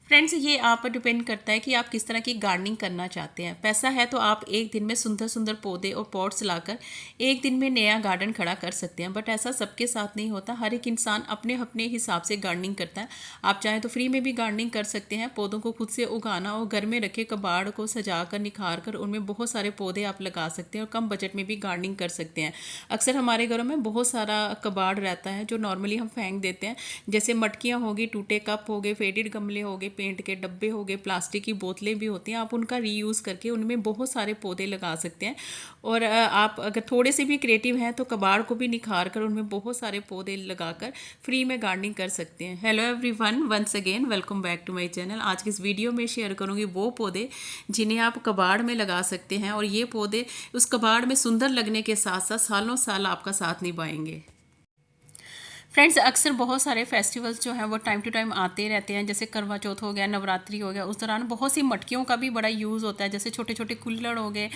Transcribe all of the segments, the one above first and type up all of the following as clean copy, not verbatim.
Friends, ये आप पर डिपेंड करता है कि आप किस तरह की गार्डनिंग करना चाहते हैं। पैसा है तो आप एक दिन में सुंदर सुंदर पौधे और पॉट्स लाकर एक दिन में नया गार्डन खड़ा कर सकते हैं, बट ऐसा सबके साथ नहीं होता। हर एक इंसान अपने अपने हिसाब से गार्डनिंग करता है। आप चाहें तो फ्री में भी गार्डनिंग कर सकते हैं, पौधों को खुद से उगाना और घर में रखे कबाड़ को सजा कर निखार कर उनमें बहुत सारे पौधे आप लगा सकते हैं और कम बजट में भी गार्डनिंग कर सकते हैं। अक्सर हमारे घरों में बहुत सारा कबाड़ रहता है जो नॉर्मली हम फेंक देते हैं, जैसे मटकियाँ होगी, टूटे कप हो गए, फेडेड गमले हो गए, पेंट के डब्बे हो गए, प्लास्टिक की बोतलें भी होती हैं। आप उनका रीयूज़ करके उनमें बहुत सारे पौधे लगा सकते हैं। और आप अगर थोड़े से भी क्रिएटिव हैं तो कबाड़ को भी निखार कर उनमें बहुत सारे पौधे लगाकर फ्री में गार्डनिंग कर सकते हैं। Hello everyone, once again welcome back to my channel. आज की इस वीडियो में शेयर करूंगी वो पौधे जिन्हें आप कबाड़ में लगा सकते हैं, और ये पौधे उस कबाड़ में सुंदर लगने के साथ साथ सालों साल आपका साथ निभाएंगे। फ्रेंड्स, अक्सर बहुत सारे फेस्टिवल्स जो हैं वो टाइम टू टाइम आते रहते हैं, जैसे करवा चौथ हो गया, नवरात्रि हो गया। उस दौरान बहुत सी मटकियों का भी बड़ा यूज़ होता है, जैसे छोटे छोटे कुल्हड़ हो गए।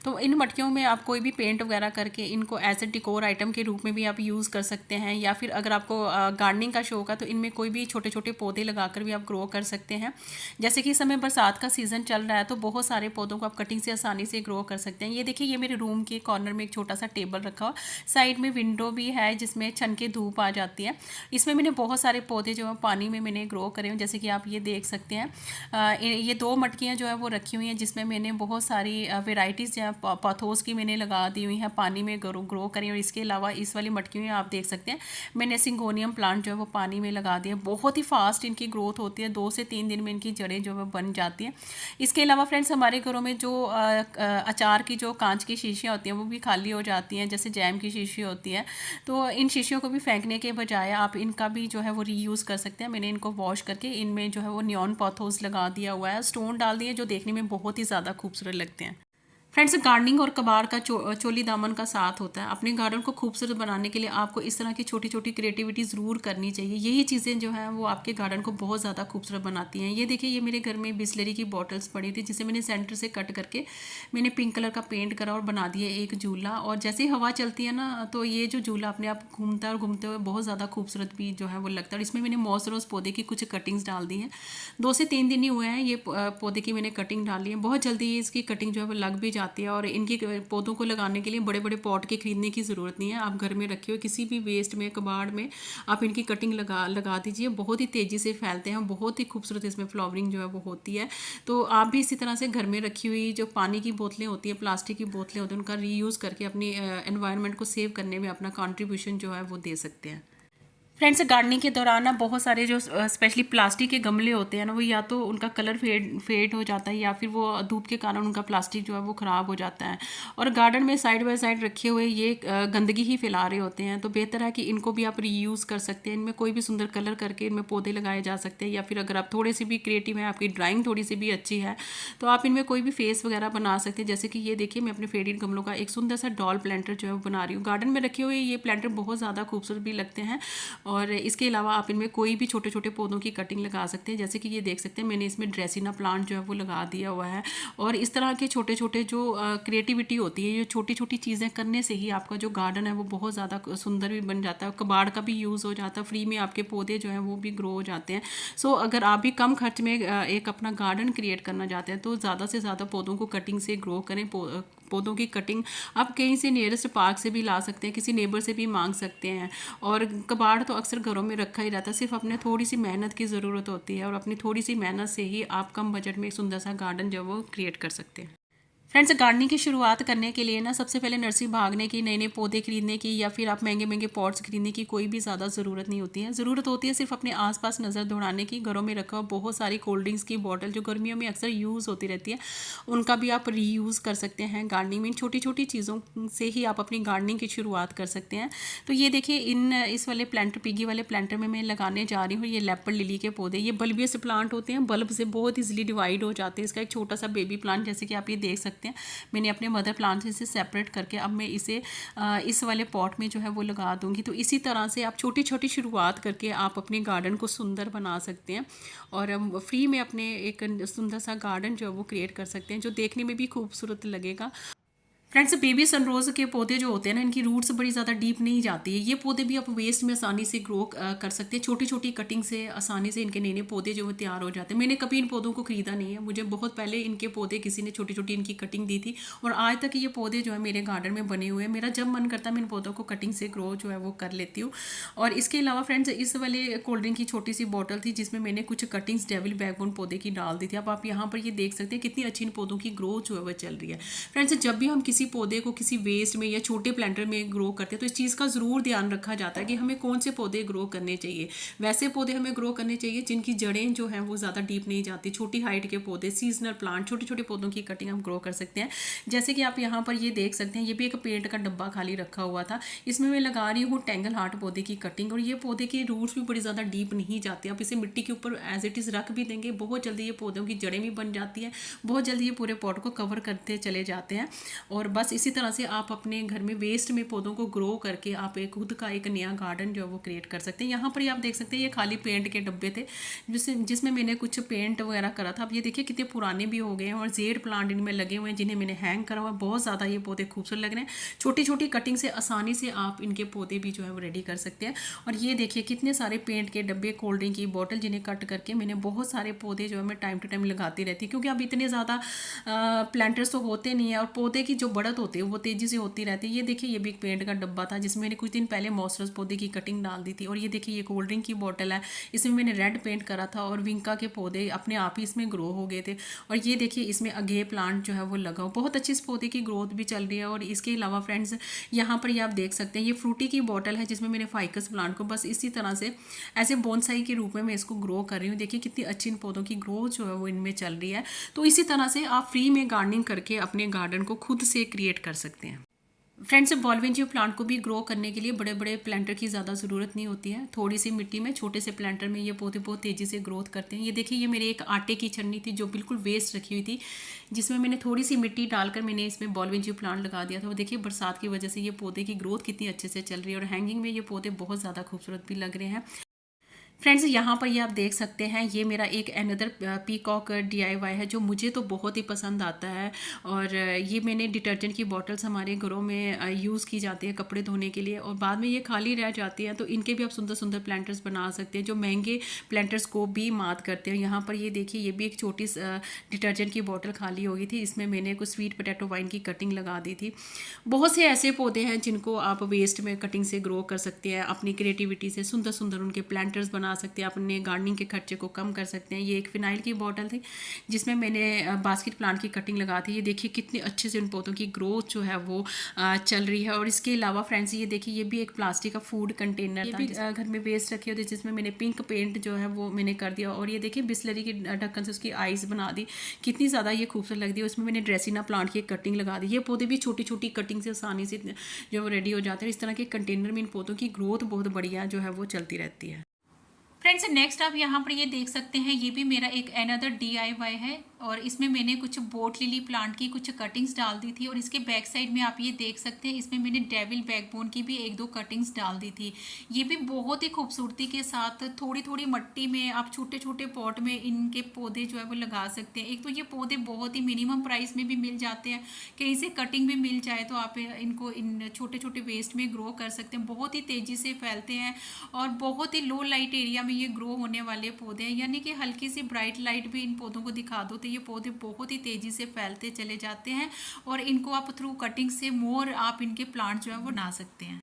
तो इन मटकियों में आप कोई भी पेंट वगैरह करके इनको एज ए डिकोर आइटम के रूप में भी आप यूज़ कर सकते हैं, या फिर अगर आपको गार्डनिंग का शौक है तो इनमें कोई भी छोटे छोटे पौधे लगाकर भी आप ग्रो कर सकते हैं। जैसे कि इस समय बरसात का सीज़न चल रहा है तो बहुत सारे पौधों को आप कटिंग से आसानी से ग्रो कर सकते हैं। ये देखिए, ये मेरे रूम के कॉर्नर में एक छोटा सा टेबल रखा हुआ, साइड में विंडो भी है जिसमें छन के धूप आ जाती है। इसमें मैंने बहुत सारे पौधे जो है पानी में मैंने ग्रो करे हुए, जैसे कि आप ये देख सकते हैं। ये दो मटकियाँ जो है वो रखी हुई हैं जिसमें मैंने बहुत सारी वेराइटीज़ जो है पौथोस की मैंने लगा दी हुई हैं, पानी में ग्रो करी। और इसके अलावा इस वाली मटकी में आप देख सकते हैं मैंने सिंगोनियम प्लांट जो है वो पानी में लगा दिया। बहुत ही फास्ट इनकी ग्रोथ होती है, 2 से 3 दिन में इनकी जड़ें जो है बन जाती हैं। इसके अलावा फ्रेंड्स, हमारे घरों में जो अचार की जो कांच की शीशियाँ होती हैं वो भी खाली हो जाती हैं, जैसे जैम की शीशी होती है। तो इन शीशियों को भी फेंकने के बजाय आप इनका भी जो है वो रीयूज़ कर सकते हैं। मैंने इनको वॉश करके इनमें जो है वो नियॉन पॉथोस लगा दिया हुआ है, स्टोन डाल दिए जो देखने में बहुत ही ज़्यादा खूबसूरत लगते हैं। फ्रेंड्स, गार्डनिंग और कबाड़ का चोली दामन का साथ होता है। अपने गार्डन को खूबसूरत बनाने के लिए आपको इस तरह की छोटी छोटी क्रिएटिविटी ज़रूर करनी चाहिए। यही चीज़ें जो हैं वो आपके गार्डन को बहुत ज़्यादा खूबसूरत बनाती हैं। ये देखिए, ये मेरे घर में बिस्लरी की बॉटल्स पड़ी थी जिसे मैंने सेंटर से कट करके मैंने पिंक कलर का पेंट करा और बना दिया एक झूला। और जैसे ही हवा चलती है ना तो ये जो झूला अपने आप घूमता है और घूमते हुए बहुत ज़्यादा खूबसूरत भी जो है वो लगता है। और इसमें मैंने मॉस रोज़ पौधे की कुछ कटिंग्स डाल दी हैं। 2 से 3 दिन ही हुए हैं ये पौधे की मैंने कटिंग डाली है। बहुत जल्दी इसकी कटिंग जो है वो लग भी जाती है। और इनकी पौधों को लगाने के लिए बड़े बड़े पॉट के खरीदने की ज़रूरत नहीं है। आप घर में रखे हुए किसी भी वेस्ट में, कबाड़ में आप इनकी कटिंग लगा दीजिए। बहुत ही तेज़ी से फैलते हैं, बहुत ही खूबसूरत इसमें फ्लावरिंग जो है वो होती है। तो आप भी इसी तरह से घर में रखी हुई जो पानी की बोतलें होती है, प्लास्टिक की बोतलें होती हैं, उनका रीयूज़ करके अपनी एनवायरनमेंट को सेव करने में अपना कंट्रीब्यूशन जो है वो दे सकते हैं। फ्रेंड्स, गार्डनिंग के दौरान ना बहुत सारे जो स्पेशली प्लास्टिक के गमले होते हैं ना, वो या तो उनका कलर फेड हो जाता है या फिर वो धूप के कारण उनका प्लास्टिक जो है वो ख़राब हो जाता है। और गार्डन में साइड बाय साइड रखे हुए ये गंदगी ही फैला रहे होते हैं। तो बेहतर है कि इनको भी आप रीयूज़ कर सकते हैं। इनमें कोई भी सुंदर कलर करके इनमें पौधे लगाए जा सकते हैं। या फिर अगर आप थोड़े से भी क्रिएटिव हैं, आपकी ड्राइंग थोड़ी सी भी अच्छी है, तो आप इनमें कोई भी फेस वगैरह बना सकते हैं। जैसे कि ये देखिए, मैं अपने फेडेड गमलों का एक सुंदर सा डॉल प्लांटर जो है वो बना रही हूँ। गार्डन में रखे हुए ये प्लांटर बहुत ज़्यादा खूबसूरत भी लगते हैं। और इसके अलावा आप इनमें कोई भी छोटे छोटे पौधों की कटिंग लगा सकते हैं। जैसे कि ये देख सकते हैं मैंने इसमें ड्रेसिना प्लांट जो है वो लगा दिया हुआ है। और इस तरह के छोटे छोटे जो क्रिएटिविटी होती है, ये छोटी छोटी चीज़ें करने से ही आपका जो गार्डन है वो बहुत ज़्यादा सुंदर भी बन जाता है। कबाड़ का भी यूज़ हो जाता है, फ्री में आपके पौधे जो हैं वो भी ग्रो हो जाते हैं। सो अगर आप भी कम खर्च में एक अपना गार्डन क्रिएट करना चाहते हैं तो ज़्यादा से ज़्यादा पौधों को कटिंग से ग्रो करें। पौधों की कटिंग आप कहीं से नियरेस्ट पार्क से भी ला सकते हैं, किसी नेबर से भी मांग सकते हैं। और कबाड़ तो अक्सर घरों में रखा ही रहता है, सिर्फ अपने थोड़ी सी मेहनत की ज़रूरत होती है। और अपनी थोड़ी सी मेहनत से ही आप कम बजट में एक सुंदर सा गार्डन जो वो क्रिएट कर सकते हैं। फ्रेंड्स, गार्डनिंग की शुरुआत करने के लिए ना सबसे पहले नर्सरी भागने की, नए नए पौधे खरीदने की या फिर आप महंगे महंगे पॉट्स खरीदने की कोई भी ज़्यादा ज़रूरत नहीं होती है। ज़रूरत होती है सिर्फ अपने आसपास नज़र दौड़ाने की। घरों में रखा हुआ बहुत सारी कोल्ड ड्रिंक्स की बॉटल जो गर्मियों में अक्सर यूज़ होती रहती है, उनका भी आप रीयूज़ कर सकते हैं। गार्डनिंग में छोटी छोटी चीज़ों से ही आप अपनी गार्डनिंग की शुरुआत कर सकते हैं। तो ये देखिए, इस वाले प्लांटर, पिगी वाले प्लांटर में मैं लगाने जा रही हूँ ये लेपर्ड लिली के पौधे। ये बल्बियस प्लांट होते हैं, बल्ब से बहुत ईजिली डिवाइड हो जाते हैं। इसका एक छोटा सा बेबी प्लांट जैसे कि आप ये देख सकते हैं, मैंने अपने मदर प्लांट से इसे सेपरेट करके अब मैं इसे इस वाले पॉट में जो है वो लगा दूंगी। तो इसी तरह से आप छोटी छोटी शुरुआत करके आप अपने गार्डन को सुंदर बना सकते हैं और फ्री में अपने एक सुंदर सा गार्डन जो है वो क्रिएट कर सकते हैं जो देखने में भी खूबसूरत लगेगा। फ्रेंड्स, बेबी सनरोज़ के पौधे जो होते हैं ना, इनकी रूट्स बड़ी ज़्यादा डीप नहीं जाती है। ये पौधे भी आप वेस्ट में आसानी से ग्रो कर सकते हैं। छोटी-छोटी कटिंग से आसानी से इनके नए-नए पौधे जो है तैयार हो जाते हैं। मैंने कभी इन पौधों को खरीदा नहीं है। मुझे बहुत पहले इनके पौधे किसी ने छोटी-छोटी इनकी कटिंग दी थी और आज तक ये पौधे जो है मेरे गार्डन में बने हुए हैं। मेरा जब मन करता है मैं इन पौधों को कटिंग से ग्रो जो है वो कर लेती हूँ। और इसके अलावा फ्रेंड्स, इस वाले कोल्ड ड्रिंक की छोटी-सी बॉटल थी जिसमें मैंने कुछ कटिंग्स डेविल बैकबोन पौधे की डाल दी थी। अब आप यहाँ पर ये देख सकते हैं कितनी अच्छी इन पौधों की ग्रोथ जो है वो चल रही है। फ्रेंड्स, जब भी हम किसी पौधे को किसी वेस्ट में या छोटे प्लांटर में ग्रो करते हैं तो इस चीज़ का ज़रूर ध्यान रखा जाता है कि हमें कौन से पौधे ग्रो करने चाहिए। वैसे पौधे हमें ग्रो करने चाहिए जिनकी जड़ें जो हैं वो ज़्यादा डीप नहीं जाती। छोटी हाइट के पौधे, सीजनल प्लांट, छोटे छोटे पौधों की कटिंग हम ग्रो कर सकते हैं। जैसे कि आप यहाँ पर ये देख सकते हैं, ये भी एक पेंट का डब्बा खाली रखा हुआ था। इसमें मैं लगा रही हूँ टेंगल हार्ट पौधे की कटिंग। और ये पौधे के रूट्स भी बड़ी ज़्यादा डीप नहीं जाते। आप इसे मिट्टी के ऊपर एज इट इज़ रख भी देंगे, बहुत जल्दी ये पौधों की जड़ें भी बन जाती हैं, बहुत जल्दी ये पूरे पॉट को कवर करते चले जाते हैं। और बस इसी तरह से आप अपने घर में वेस्ट में पौधों को ग्रो करके आप एक खुद का एक नया गार्डन जो है वो क्रिएट कर सकते हैं। यहाँ पर आप देख सकते हैं ये खाली पेंट के डब्बे थे जिसमें मैंने कुछ पेंट वगैरह करा था। अब ये देखिए कितने पुराने भी हो गए हैं और जेड प्लांट इनमें लगे हुए हैं जिन्हें मैंने हैंग करा हुआ है। बहुत ज़्यादा ये पौधे खूबसूरत लग रहे हैं। छोटी छोटी कटिंग से आसानी से आप इनके पौधे भी जो है वो रेडी कर सकते हैं। और ये देखिए कितने सारे पेंट के डब्बे, कोल्ड ड्रिंक की बोतल जिन्हें कट करके मैंने बहुत सारे पौधे जो है मैं टाइम टू टाइम लगाती रहती हूँ, क्योंकि अब इतने ज़्यादा प्लांटर्स तो होते नहीं है और पौधे की जो बढ़त होती है वो तेज़ी से होती रहती है। ये देखिए ये भी एक पेंट का डब्बा था जिसमें मैंने कुछ दिन पहले मॉस्टर्स पौधे की कटिंग डाल दी थी। और ये देखिए ये कोल्ड ड्रिंक की बोतल है, इसमें मैंने रेड पेंट करा था और विंका के पौधे अपने आप ही इसमें ग्रो हो गए थे। और ये देखिए इसमें अगे प्लांट जो है वो लगा हो, बहुत अच्छी इस पौधे की ग्रोथ भी चल रही है। और इसके अलावा फ्रेंड्स, यहाँ पर ये आप देख सकते हैं ये फ्रूटी की बोतल है जिसमें मैंने फाइकस प्लांट को बस इसी तरह से ऐसे बोनसाई के रूप में मैं इसको ग्रो कर रही हूँ। देखिए कितनी अच्छी इन पौधों की ग्रोथ जो है वो इनमें चल रही है। तो इसी तरह से आप फ्री में गार्डनिंग करके अपने गार्डन को खुद से क्रिएट कर सकते हैं। फ्रेंड्स, बॉलवेंजियो प्लांट को भी ग्रो करने के लिए बड़े बड़े प्लांटर की ज़्यादा ज़रूरत नहीं होती है। थोड़ी सी मिट्टी में छोटे से प्लांटर में ये पौधे बहुत तेज़ी से ग्रोथ करते हैं। ये देखिए ये मेरे एक आटे की छन्नी थी जो बिल्कुल वेस्ट रखी हुई थी, जिसमें मैंने थोड़ी सी मिट्टी डालकर मैंने इसमें बॉलवेंजियो प्लांट लगा दिया था। वो देखिए बरसात की वजह से ये पौधे की ग्रोथ कितनी अच्छे से चल रही है और हैंगिंग में ये पौधे बहुत ज़्यादा खूबसूरत भी लग रहे हैं। फ्रेंड्स, यहाँ पर ये आप देख सकते हैं ये मेरा एक अनदर पीकॉक DIY है जो मुझे तो बहुत ही पसंद आता है। और ये मैंने डिटर्जेंट की बॉटल्स हमारे घरों में यूज़ की जाती है कपड़े धोने के लिए, और बाद में ये खाली रह जाती हैं तो इनके भी आप सुंदर सुंदर प्लांटर्स बना सकते हैं जो महंगे प्लांटर्स को भी मात करते हैं। यहाँ पर ये देखिए ये भी एक छोटी डिटर्जेंट की बॉटल खाली हो गई थी, इसमें मैंने कुछ स्वीट पोटैटो वाइन की कटिंग लगा दी थी। बहुत से ऐसे पौधे हैं जिनको आप वेस्ट में कटिंग से ग्रो कर सकते हैं, अपनी क्रिएटिविटी से सुंदर सुंदर उनके प्लांटर्स बना सकते हैं, अपने गार्डनिंग के खर्चे को कम कर सकते हैं। ये एक फिनाइल की बॉटल थी जिसमें मैंने बास्केट प्लांट की कटिंग लगा थी। ये देखिए कितने अच्छे से उन पौधों की ग्रोथ जो है वो चल रही है। और इसके अलावा फ्रेंड्स ये देखिए ये भी एक प्लास्टिक का फूड कंटेनर था, घर में वेस्ट रखे होते जिसमें मैंने पिंक पेंट जो है वो मैंने कर दिया। और ये देखिए बिस्लरी की ढक्कन से उसकी आइज़ बना दी, कितनी ज़्यादा ये खूबसूरत लग रही है। उसमें मैंने ड्रेसिना प्लांट की कटिंग लगा दी। ये पौधे भी छोटी छोटी कटिंग से आसानी से जो रेडी हो जाते हैं। इस तरह के कंटेनर में इन पौधों की ग्रोथ बहुत बढ़िया जो है वो चलती रहती है। फ्रेंड्स, नेक्स्ट आप यहाँ पर ये देख सकते हैं ये भी मेरा एक अनदर DIY है और इसमें मैंने कुछ बोट लिली प्लांट की कुछ कटिंग्स डाल दी थी। और इसके बैक साइड में आप ये देख सकते हैं इसमें मैंने डेविल बैकबोन की भी एक दो कटिंग्स डाल दी थी। ये भी बहुत ही खूबसूरती के साथ थोड़ी थोड़ी मट्टी में आप छोटे छोटे पॉट में इनके पौधे जो है वो लगा सकते हैं। एक तो ये पौधे बहुत ही मिनिमम प्राइस में भी मिल जाते हैं, कहीं से कटिंग भी मिल जाए तो आप इनको इन छोटे छोटे वेस्ट में ग्रो कर सकते हैं। बहुत ही तेज़ी से फैलते हैं और बहुत ही लो लाइट एरिया में ये ग्रो होने वाले पौधे हैं, यानी कि हल्की सी ब्राइट लाइट भी इन पौधों को दिखा दो तो ये पौधे बहुत ही तेजी से फैलते चले जाते हैं। और इनको आप थ्रू कटिंग से मोर आप इनके प्लांट जो है वो बना सकते हैं।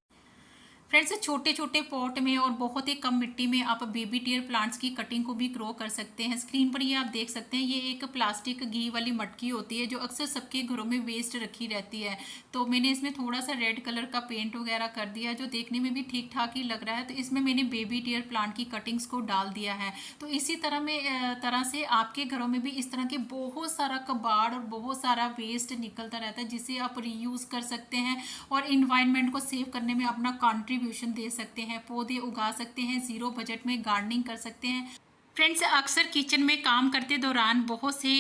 फ्रेंड्स, छोटे छोटे पॉट में और बहुत ही कम मिट्टी में आप बेबी टियर प्लांट्स की कटिंग को भी ग्रो कर सकते हैं। स्क्रीन पर ये आप देख सकते हैं ये एक प्लास्टिक घी वाली मटकी होती है जो अक्सर सबके घरों में वेस्ट रखी रहती है। तो मैंने इसमें थोड़ा सा रेड कलर का पेंट वगैरह कर दिया जो देखने में भी ठीक ठाक ही लग रहा है। तो इसमें मैंने बेबी टियर प्लांट की कटिंग्स को डाल दिया है। तो इसी तरह से आपके घरों में भी इस तरह के बहुत सारा कबाड़ और बहुत सारा वेस्ट निकलता रहता है जिसे आप रीयूज कर सकते हैं और इन्वायरमेंट को सेव करने में अपना कंट्रीब्यूशन दे सकते हैं। पौधे उगा सकते हैं, जीरो बजट में गार्डनिंग कर सकते हैं। फ्रेंड्स, अक्सर किचन में काम करते दौरान बहुत से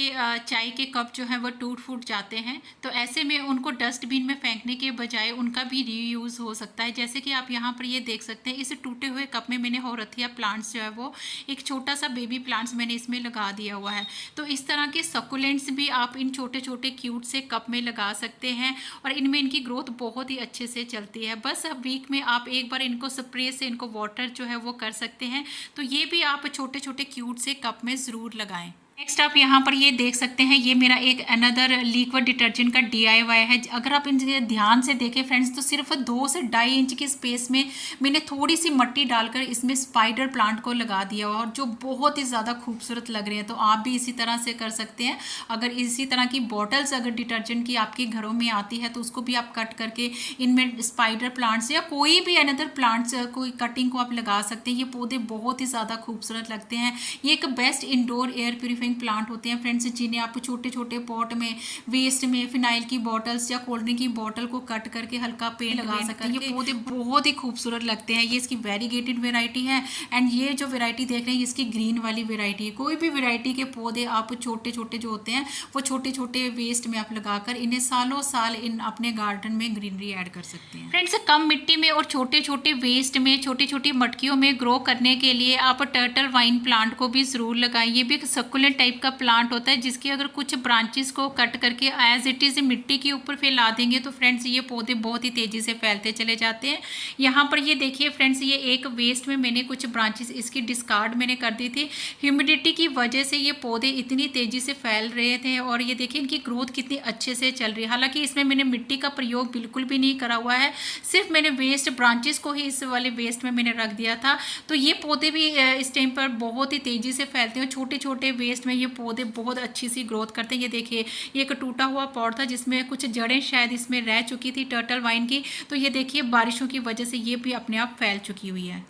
चाय के कप जो हैं वो टूट फूट जाते हैं। तो ऐसे में उनको डस्टबिन में फेंकने के बजाय उनका भी रीयूज़ हो सकता है। जैसे कि आप यहाँ पर ये देख सकते हैं, इस टूटे हुए कप में मैंने होरथिया प्लांट्स जो है वो एक छोटा सा बेबी प्लांट्स मैंने इसमें लगा दिया हुआ है। तो इस तरह के सकुलेंट्स भी आप इन छोटे छोटे क्यूट से कप में लगा सकते हैं और इनमें इनकी ग्रोथ बहुत ही अच्छे से चलती है। बस वीक में आप एक बार इनको स्प्रे से इनको वाटर जो है वो कर सकते हैं। तो ये भी आप छोटे छोटे क्यूट से कप में ज़रूर लगाएं। नेक्स्ट आप यहाँ पर ये देख सकते हैं, ये मेरा एक अनदर लिक्विड डिटर्जेंट का DIY है। अगर आप इनसे ध्यान से देखें फ्रेंड्स, तो सिर्फ 2 से 2.5 इंच की स्पेस में मैंने थोड़ी सी मिट्टी डालकर इसमें स्पाइडर प्लांट को लगा दिया और जो बहुत ही ज़्यादा खूबसूरत लग रहे हैं। तो आप भी इसी तरह से कर सकते हैं। अगर इसी तरह की बॉटल्स अगर डिटर्जेंट की आपके घरों में आती है तो उसको भी आप कट करके इनमें स्पाइडर प्लांट्स या कोई भी अनदर प्लांट्स कोई कटिंग को आप लगा सकते हैं। ये पौधे बहुत ही ज़्यादा खूबसूरत लगते हैं। ये एक best indoor air purifying plant होते हैं फ्रेंड्स, जिन्हें आप छोटे छोटे पॉट में वेस्ट में फिनाइल की बॉटल्स या कोल्ड ड्रिंक की बॉटल को कट करके हल्का पेंट लगा सकते हैं। ये पौधे बहुत ही खूबसूरत लगते हैं। ये इसकी वेरीगेटेड वेराइटी है एंड ये जो वेराइटी देख रहे हैं इसकी ग्रीन वाली वेराइटी है। कोई भी वेराइटी के पौधे आप छोटे छोटे जो होते हैं वो छोटे छोटे वेस्ट में आप लगाकर इन्हें सालों साल इन अपने गार्डन में ग्रीनरी ऐड कर सकते हैं। फ्रेंड्स, कम मिट्टी में और छोटे छोटे वेस्ट में छोटी छोटी मटकियों में ग्रो करने के लिए आप टर्टल वाइन प्लांट को भी ज़रूर लगाएं। ये भी एक सक्कुलेंट टाइप का प्लांट होता है जिसकी अगर कुछ ब्रांचेस को कट करके एज इट इज़ मिट्टी के ऊपर फैला देंगे तो फ्रेंड्स ये पौधे बहुत ही तेज़ी से फैलते चले जाते हैं। यहाँ पर ये देखिए फ्रेंड्स, ये एक वेस्ट में मैंने कुछ ब्रांचेस इसकी डिस्कार्ड मैंने कर दी थी। ह्यूमिडिटी की वजह से ये पौधे इतनी तेज़ी से फैल रहे थे और ये देखिए इनकी ग्रोथ कितनी अच्छे से चल रही है। हालांकि इसमें मैंने मिट्टी का प्रयोग बिल्कुल भी नहीं करा हुआ है, सिर्फ मैंने वेस्ट ब्रांचेस को ही इस वाले वेस्ट में मैंने रख दिया था। तो ये पौधे भी इस टाइम पर बहुत ही तेज़ी से फैलते हैं। छोटे छोटे वेस्ट में ये पौधे बहुत अच्छी सी ग्रोथ करते हैं। ये देखिए, ये एक टूटा हुआ पॉट था जिसमें कुछ जड़ें शायद इसमें रह चुकी थी टर्टल वाइन की। तो ये देखिए बारिशों की वजह से ये भी अपने आप फैल चुकी हुई है।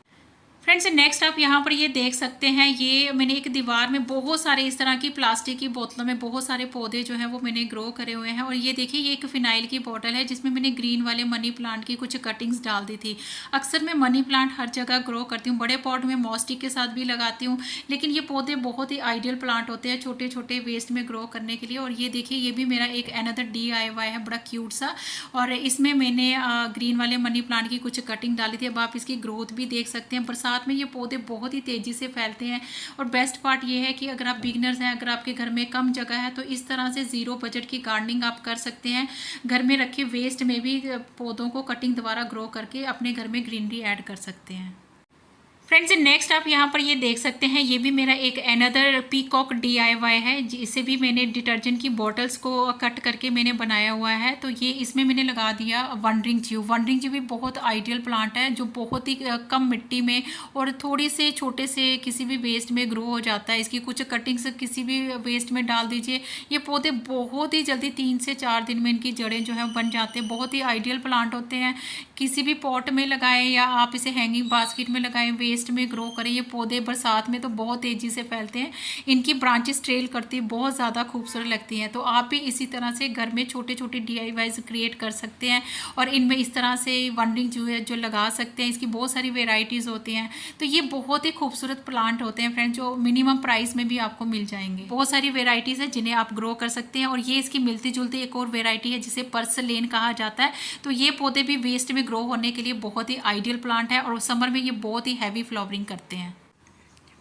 फ्रेंड्स, नेक्स्ट आप यहाँ पर ये देख सकते हैं, ये मैंने एक दीवार में बहुत सारे इस तरह की प्लास्टिक की बोतलों में बहुत सारे पौधे जो हैं वो मैंने ग्रो करे हुए हैं। और ये देखिए, ये एक फिनाइल की बोतल है जिसमें मैंने ग्रीन वाले मनी प्लांट की कुछ कटिंग्स डाल दी थी। अक्सर मैं मनी प्लांट हर जगह ग्रो करती हूँ, बड़े पॉट में मॉस्टिक के साथ भी लगाती हूँ, लेकिन ये पौधे बहुत ही आइडियल प्लांट होते हैं छोटे छोटे वेस्ट में ग्रो करने के लिए। और ये देखिए, ये भी मेरा एक अनदर DIY है, बड़ा क्यूट सा। और इसमें मैंने ग्रीन वाले मनी प्लांट की कुछ कटिंग डाली थी। अब आप इसकी ग्रोथ भी देख सकते हैं। बरसात में ये पौधे बहुत ही तेज़ी से फैलते हैं। और बेस्ट पार्ट ये है कि अगर आप बिगनर्स हैं, अगर आपके घर में कम जगह है, तो इस तरह से ज़ीरो बजट की गार्डनिंग आप कर सकते हैं। घर में रखे वेस्ट में भी पौधों को कटिंग द्वारा ग्रो करके अपने घर में ग्रीनरी ऐड कर सकते हैं। फ्रेंड्स, नेक्स्ट आप यहाँ पर ये देख सकते हैं, ये भी मेरा एक अनदर पीकॉक DIY है। इसे भी मैंने डिटर्जेंट की बॉटल्स को कट करके मैंने बनाया हुआ है। तो ये इसमें मैंने लगा दिया वंडरिंग च्यू। वंडरिंग च्यू भी बहुत आइडियल प्लांट है जो बहुत ही कम मिट्टी में और थोड़ी से छोटे से किसी भी वेस्ट में ग्रो हो जाता है। इसकी कुछ कटिंग्स किसी भी वेस्ट में डाल दीजिए, ये पौधे बहुत ही जल्दी 3 से 4 दिन में इनकी जड़ें जो है बन जाते हैं। बहुत ही आइडियल प्लांट होते हैं। किसी भी पॉट में लगाएं या आप इसे हैंगिंग बास्केट में लगाएं, वेस्ट में ग्रो करें। ये पौधे बरसात में तो बहुत तेज़ी से फैलते हैं। इनकी ब्रांचेस ट्रेल करती बहुत ज़्यादा खूबसूरत लगती हैं। तो आप भी इसी तरह से घर में छोटे छोटे DIYs क्रिएट कर सकते हैं और इनमें इस तरह से वंडरिंग जो लगा सकते हैं। इसकी बहुत सारी वेराइटीज़ होती हैं। तो ये बहुत ही खूबसूरत प्लांट होते हैं फ्रेंड्स, जो मिनिमम प्राइस में भी आपको मिल जाएंगे। बहुत सारी वेराइटीज़ है जिन्हें आप ग्रो कर सकते हैं। और ये इसकी मिलती जुलती एक और वेराइटी है जिसे पर्सलेन कहा जाता है। तो ये पौधे भी वेस्ट में ग्रो होने के लिए बहुत ही आइडियल प्लांट है और समर में ये बहुत ही हैवी फ्लावरिंग करते हैं।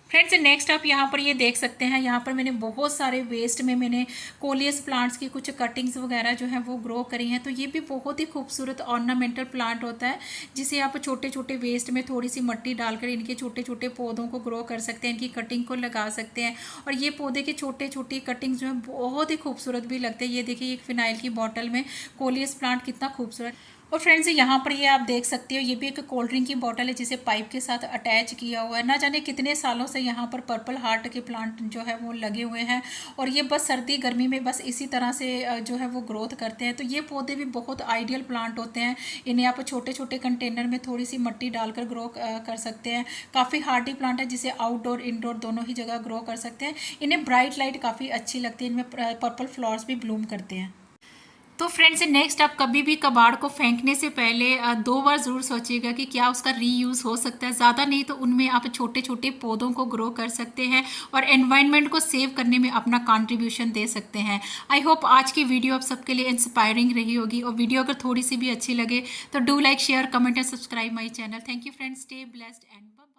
फ्रेंड्स, नेक्स्ट आप यहाँ पर ये देख सकते हैं, यहाँ पर मैंने बहुत सारे वेस्ट में मैंने कोलियस प्लांट्स की कुछ कटिंग्स वगैरह जो है वो ग्रो करी हैं। तो ये भी बहुत ही खूबसूरत ऑर्नामेंटल प्लांट होता है जिसे आप छोटे छोटे वेस्ट में थोड़ी सी मिट्टी डालकर इनके छोटे छोटे पौधों को ग्रो कर सकते हैं, इनकी कटिंग को लगा सकते हैं। और ये पौधे के छोटे छोटी कटिंग्स जो है बहुत ही खूबसूरत भी लगते हैं। ये देखिए, एक फिनाइल की बॉटल में कोलियस प्लांट कितना खूबसूरत। और फ्रेंड्स, यहाँ पर ये आप देख सकते हो, ये भी एक कोल्ड ड्रिंक की बॉटल है जिसे पाइप के साथ अटैच किया हुआ है। ना जाने कितने सालों से यहाँ पर पर्पल हार्ट के प्लांट जो है वो लगे हुए हैं और ये बस सर्दी गर्मी में बस इसी तरह से जो है वो ग्रोथ करते हैं। तो ये पौधे भी बहुत आइडियल प्लांट होते हैं। इन्हें आप छोटे छोटे कंटेनर में थोड़ी सी मिट्टी डालकर ग्रो कर सकते हैं। काफ़ी हार्डी प्लांट है जिसे आउटडोर इंडोर दोनों ही जगह ग्रो कर सकते हैं। इन्हें ब्राइट लाइट काफ़ी अच्छी लगती है, इनमें पर्पल फ्लावर्स भी ब्लूम करते हैं। तो फ्रेंड्स नेक्स्ट आप कभी भी कबाड़ को फेंकने से पहले 2 बार ज़रूर सोचिएगा कि क्या उसका रीयूज़ हो सकता है। ज़्यादा नहीं तो उनमें आप छोटे छोटे पौधों को ग्रो कर सकते हैं और एनवायरनमेंट को सेव करने में अपना कंट्रीब्यूशन दे सकते हैं। आई होप आज की वीडियो आप सबके लिए इंस्पायरिंग रही होगी, और वीडियो अगर थोड़ी सी भी अच्छी लगे तो do like, share, comment and subscribe my channel. Thank you friends, stay blessed and bye.